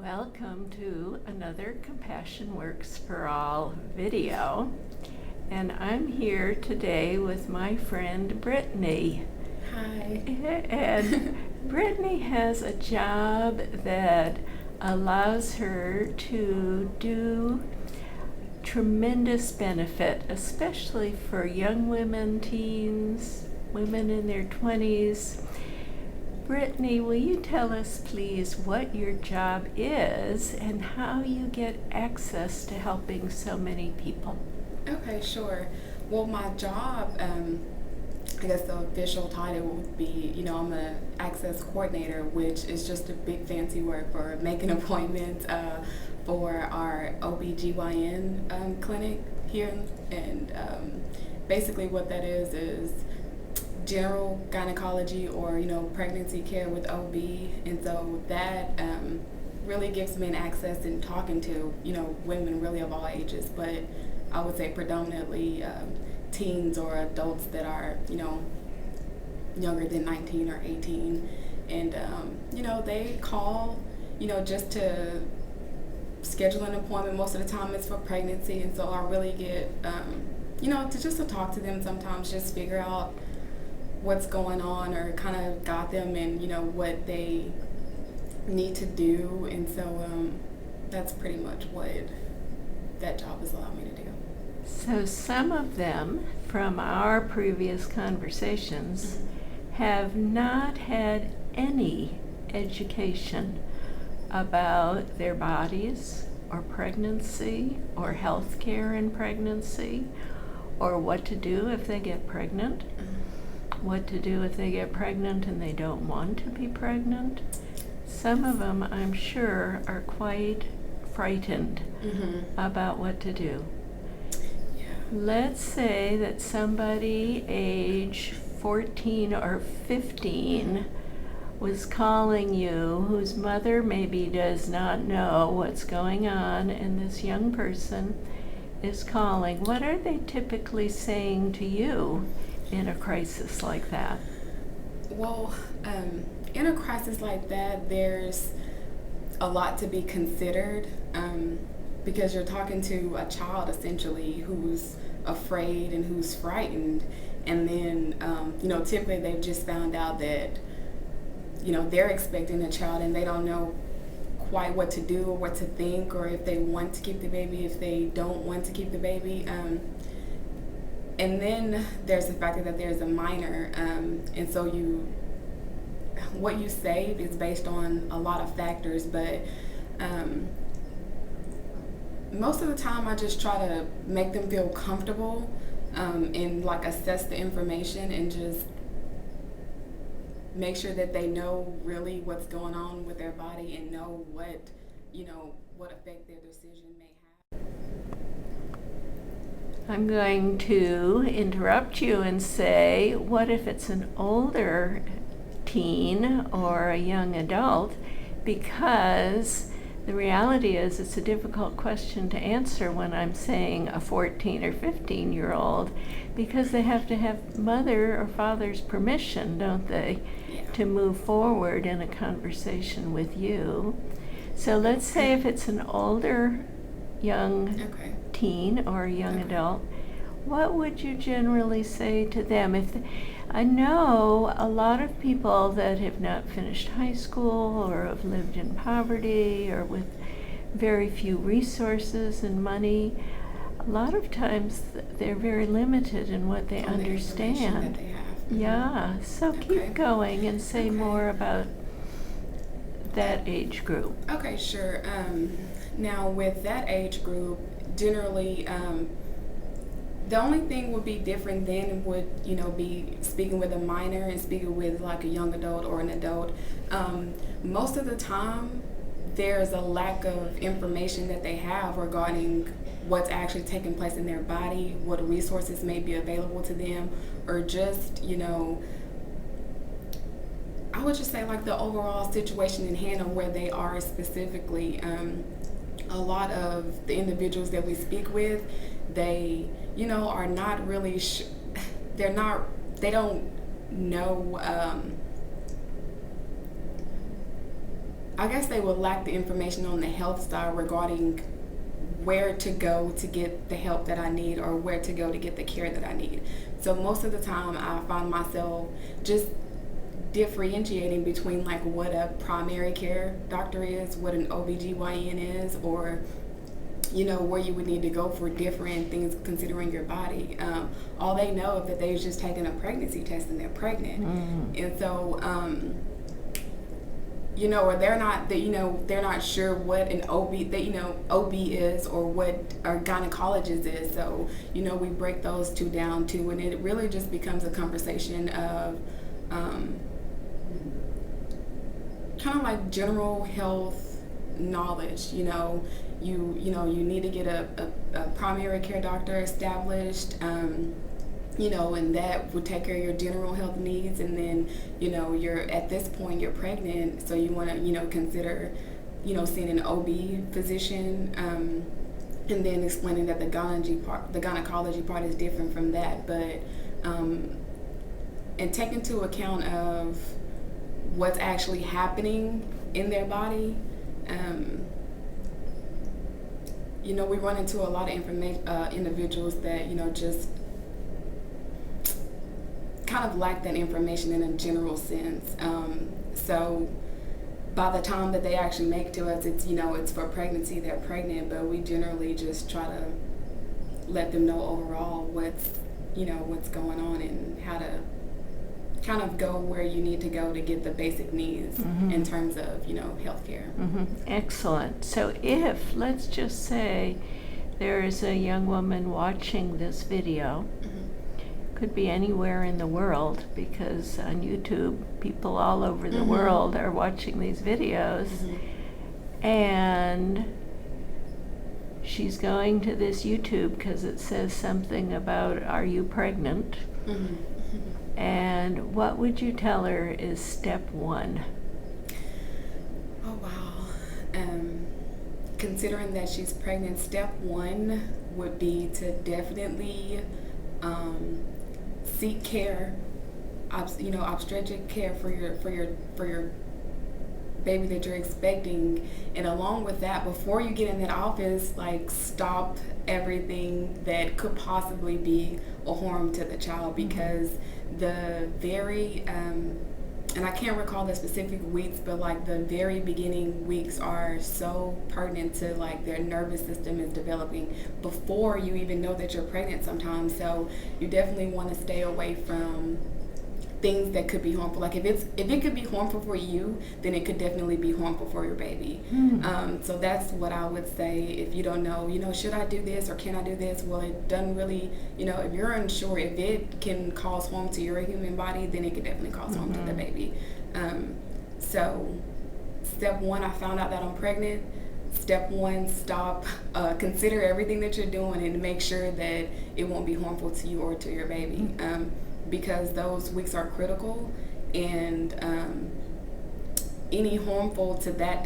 Welcome to another Compassion Works for All video. And I'm here today with my friend Brittney. Hi. And Brittney has a job that allows her to do tremendous benefit, especially for young women, teens, women in their 20s. Brittney, will you tell us, please, what your job is and how you get access to helping so many people? Okay, sure. Well, my job, I guess the official title would be, I'm an access coordinator, which is just a big fancy word for making appointments for our OBGYN clinic here. And basically what that is general gynecology or pregnancy care with OB, and so that really gives me an access in talking to women really of all ages, but I would say predominantly teens or adults that are younger than 19 or 18, and they call just to schedule an appointment. Most of the time it's for pregnancy, and so I really get to talk to them sometimes, just figure out what's going on or kind of guide them in what they need to do, and so that's pretty much what that job has allowed me to do. So some of them from our previous conversations have not had any education about their bodies or pregnancy or health care in pregnancy, or what to do if they get pregnant, what to do if they get pregnant and they don't want to be pregnant. Some of them, I'm sure, are quite frightened about what to do. Yeah. Let's say that somebody age 14 or 15 was calling you, whose mother maybe does not know what's going on, and this young person is calling. What are they typically saying to you in a crisis like that? Well, in a crisis like that, there's a lot to be considered, because you're talking to a child essentially who's afraid and who's frightened, and then typically they've just found out that they're expecting a child and they don't know quite what to do or what to think, or if they want to keep the baby, if they don't want to keep the baby. And then there's the fact that there's a minor, and so what you say is based on a lot of factors, but most of the time I just try to make them feel comfortable and assess the information and just make sure that they know really what's going on with their body and know what effect their decision may have. I'm going to interrupt you and say, what if it's an older teen or a young adult? Because the reality is it's a difficult question to answer when I'm saying a 14 or 15-year-old, because they have to have mother or father's permission, don't they, to move forward in a conversation with you. So let's say if it's an older young teen or a young adult, what would you generally say to them? I know a lot of people that have not finished high school or have lived in poverty or with very few resources and money. A lot of times they're very limited in what they understand. That they have. Yeah, so keep going and say more about that age group. Okay, sure. Now with that age group, generally the only thing would be different than would be speaking with a minor and speaking with a young adult or an adult. Most of the time there's a lack of information that they have regarding what's actually taking place in their body, what resources may be available to them, or just I would just say the overall situation in hand of where they are specifically. A lot of the individuals that we speak with, they are not really they don't know I guess they would lack the information on the health side regarding where to go to get the help that I need, or where to go to get the care that I need. So most of the time I find myself just differentiating between like what a primary care doctor is, what an OBGYN is, or where you would need to go for different things considering your body. All they know is that they've just taken a pregnancy test and they're pregnant. And so or they're not sure what an OB is, or what a gynecologist is. So we break those two down too, and it really just becomes a conversation of kind of like general health knowledge. You need to get a primary care doctor established, and that would take care of your general health needs. And then, you're at this point, you're pregnant, so you want to, consider, seeing an OB physician, and then explaining that the gynecology part is different from that. But, and take into account of what's actually happening in their body. We run into a lot of individuals that, just kind of lack that information in a general sense. So by the time that they actually make it to us, it's for pregnancy, they're pregnant, but we generally just try to let them know overall what's going on, and how to kind of go where you need to go to get the basic needs in terms of, healthcare. Excellent. So if, let's just say, there is a young woman watching this video, could be anywhere in the world, because on YouTube, people all over the world are watching these videos, and she's going to this YouTube because it says something about, are you pregnant? And what would you tell her is step one? Oh, wow. Considering that she's pregnant, step one would be to definitely seek care, obstetric care for your baby that you're expecting. And along with that, before you get in that office, like, stop everything that could possibly be a harm to the child, because the very and I can't recall the specific weeks, but like the very beginning weeks are so pertinent to like their nervous system is developing before you even know that you're pregnant sometimes. So you definitely want to stay away from things that could be harmful. Like if it could be harmful for you, then it could definitely be harmful for your baby. So that's what I would say. If you don't know, should I do this or can I do this? Well, it doesn't really, if you're unsure, if it can cause harm to your human body, then it could definitely cause harm to the baby. So step one, I found out that I'm pregnant. Step one, stop, consider everything that you're doing and make sure that it won't be harmful to you or to your baby. Because those weeks are critical, and any harmful to that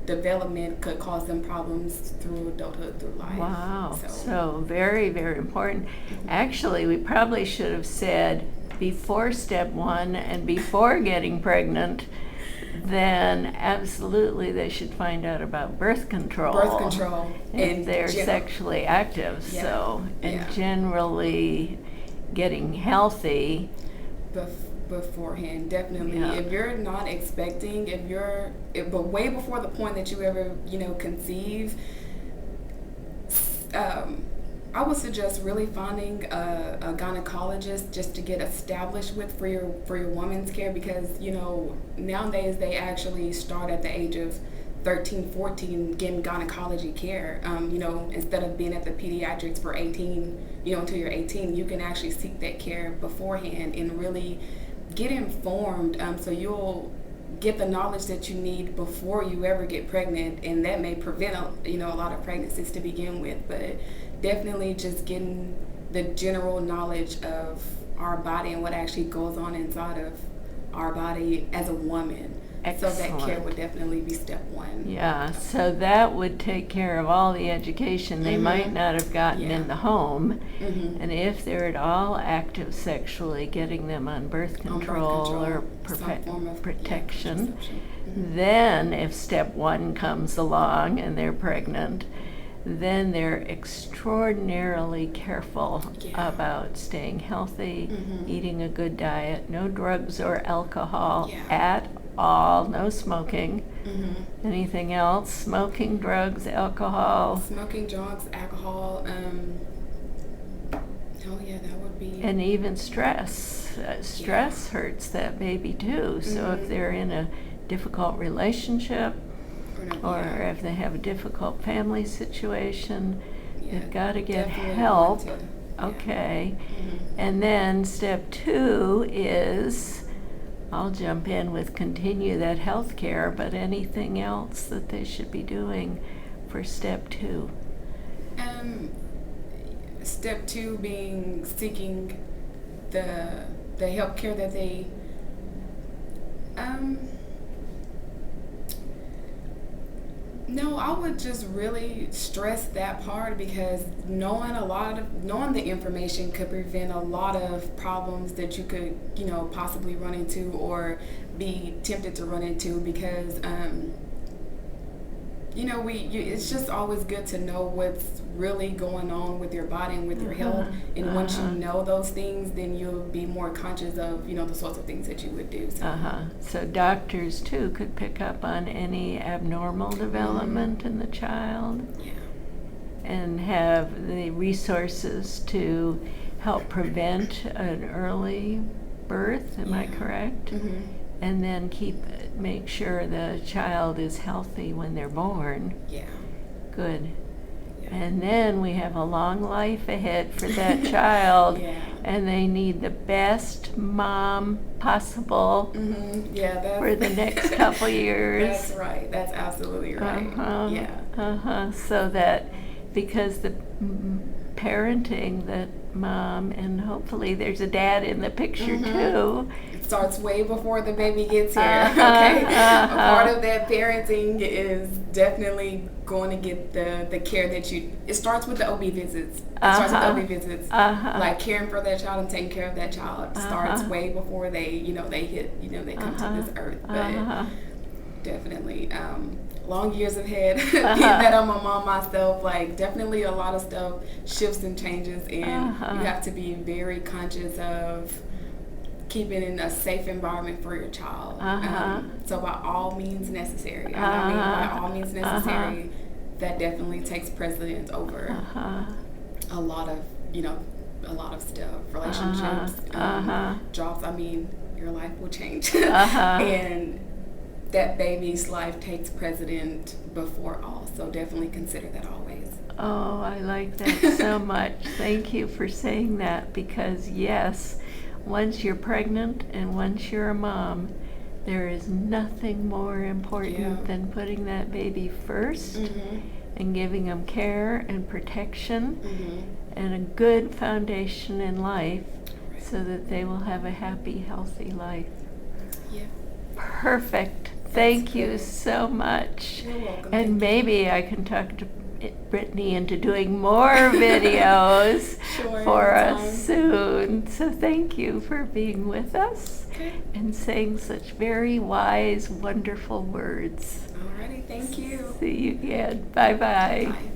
development could cause them problems through adulthood, through life. Wow. So very, very important. Actually, we probably should have said before step one and before getting pregnant, then absolutely they should find out about birth control. If they're sexually active. Yeah. So, and generally getting healthy beforehand, definitely. Yeah. If you're not expecting, but way before the point that you ever conceive, I would suggest really finding a gynecologist just to get established with for your woman's care, because nowadays they actually start at the age of 13, 14 getting gynecology care. Instead of being at the pediatrics for 18, until you're 18, you can actually seek that care beforehand and really get informed, so you'll get the knowledge that you need before you ever get pregnant, and that may prevent a lot of pregnancies to begin with. But definitely just getting the general knowledge of our body and what actually goes on inside of our body as a woman. Excellent. So that care would definitely be step one. Yeah, so that would take care of all the education they might not have gotten in the home. And if they're at all active sexually, getting them on birth control or some form of protection. contraception. Then, if step one comes along and they're pregnant, then they're extraordinarily careful about staying healthy, eating a good diet, no drugs or alcohol at all, no smoking. Anything else? Smoking, drugs, alcohol? Smoking, drugs, alcohol. Oh yeah, that would be. And even stress. Stress hurts that baby too. So if they're in a difficult relationship, or if they have a difficult family situation, they've got to get help. Okay. And then step two is, I'll jump in with continue that health care, but anything else that they should be doing for step two? Step two being seeking the help care that they no, I would just really stress that part, because knowing the information could prevent a lot of problems that you could, possibly run into or be tempted to run into, because it's just always good to know what's really going on with your body and with your health. And once you know those things, then you'll be more conscious of, the sorts of things that you would do. So doctors too could pick up on any abnormal development in the child. And have the resources to help prevent an early birth, am I correct? And then make sure the child is healthy when they're born. Good. And then we have a long life ahead for that child, and they need the best mom possible for the next couple years. That's right. That's absolutely right. So that, because the parenting that mom, and hopefully there's a dad in the picture too. It starts way before the baby gets here. A part of that parenting is definitely going to get the care that it starts with the OB visits. Like caring for that child and taking care of that child starts way before they they come to this earth. But definitely long years ahead. Being that I'm a mom myself, definitely a lot of stuff shifts and changes, and you have to be very conscious of keeping in a safe environment for your child. So by all means necessary, by all means necessary, that definitely takes precedence over a lot of stuff, relationships, jobs. Your life will change, and that baby's life takes precedent before all. So definitely consider that always. Oh, I like that so much. Thank you for saying that, because yes, once you're pregnant and once you're a mom, there is nothing more important than putting that baby first and giving them care and protection and a good foundation in life so that they will have a happy, healthy life. Perfect. Thank you so much. You're welcome. And maybe I can talk to Brittney into doing more videos for us soon. So thank you for being with us and saying such very wise, wonderful words. Alrighty, thank you. See you again. Bye-bye. Bye.